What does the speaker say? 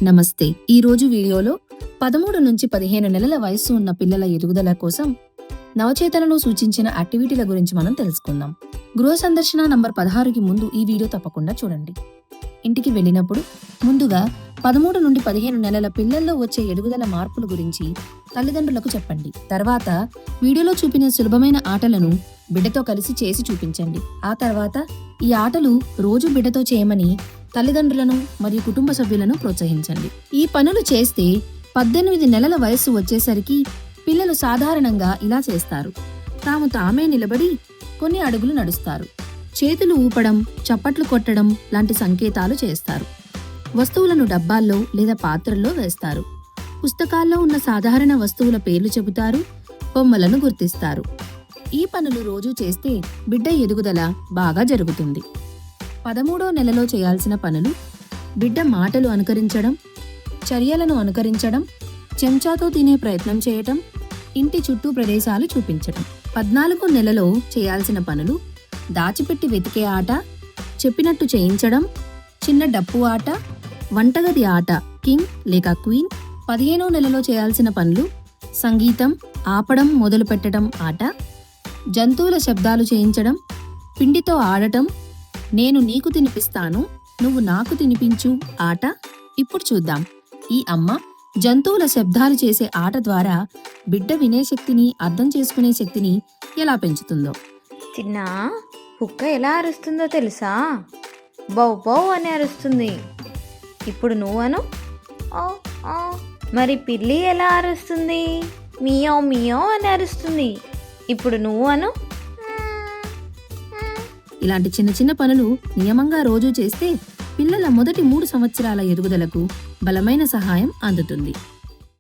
నమస్తే. ఈ రోజు వీడియోలో 13 నుంచి 15 నెలల వయస్సు ఉన్న పిల్లల ఎదుగుదల కోసం నవచేతనలో సూచించిన యాక్టివిటీల గురించి మనం తెలుసుకుందాం. గృహ సందర్శన నంబర్ 16కి ముందు ఈ వీడియో తప్పకుండా చూడండి. ఇంటికి వెళ్ళినప్పుడు ముందుగా 13 నుండి 15 నెలల పిల్లల్లో వచ్చే ఎదుగుదల మార్పుల గురించి తల్లిదండ్రులకు చెప్పండి. తర్వాత వీడియోలో చూపిన సులభమైన ఆటలను బిడ్డతో కలిసి చేసి చూపించండి. ఆ తర్వాత ఈ ఆటలు రోజు బిడ్డతో చేయమని తల్లిదండ్రులను మరియు కుటుంబ సభ్యులను ప్రోత్సహించండి. ఈ పనులు చేస్తే 18 నెలల వయస్సు వచ్చేసరికి పిల్లలు సాధారణంగా ఇలా చేస్తారు. తామే నిలబడి కొన్ని అడుగులు నడుస్తారు. చేతులు ఊపడం, చప్పట్లు కొట్టడం లాంటి సంకేతాలు చేస్తారు. వస్తువులను డబ్బాల్లో లేదా పాత్రల్లో వేస్తారు. పుస్తకాల్లో ఉన్న సాధారణ వస్తువుల పేర్లు చెబుతారు. బొమ్మలను గుర్తిస్తారు. ఈ పనులు రోజూ చేస్తే బిడ్డ ఎదుగుదల బాగా జరుగుతుంది. 13వ నెలలో చేయాల్సిన పనులు: బిడ్డ మాటలు అనుకరించడం, చర్యలను అనుకరించడం, చెంచాతో తినే ప్రయత్నం చేయటం, ఇంటి చుట్టూ ప్రదేశాలు చూపించటం. 14వ నెలలో చేయాల్సిన పనులు: దాచిపెట్టి వెతికే ఆట, చెప్పినట్టు చేయించడం, చిన్న డప్పు ఆట, వంటగది ఆట కింగ్ లేక క్వీన్. 15వ నెలలో చేయాల్సిన పనులు: సంగీతం, ఆపడం, మొదలు పెట్టడం ఆట, జంతువుల శబ్దాలు చేయించడం, పిండితో ఆడటం, నేను నీకు తినిపిస్తాను, నువ్వు నాకు తినిపించు ఆట. ఇప్పుడు చూద్దాం, ఈ అమ్మ జంతువుల శబ్దాలు చేసే ఆట ద్వారా బిడ్డ వినే శక్తిని, అర్థం చేసుకునే శక్తిని ఎలా పెంచుతుందో. చిన్నా, కుక్క ఎలా అరుస్తుందో తెలుసా? బౌ బౌ అని అరుస్తుంది. ఇప్పుడు నువ్వను. ఓ ఓ. మరి పిల్లి ఎలా అరుస్తుంది? మియో మియో అని అరుస్తుంది. ఇప్పుడు నువ్వను. ఇలాంటి చిన్న చిన్న పనులు నియమంగా రోజూ చేస్తే పిల్లల మొదటి 3 సంవత్సరాల ఎదుగుదలకు బలమైన సహాయం అందుతుంది.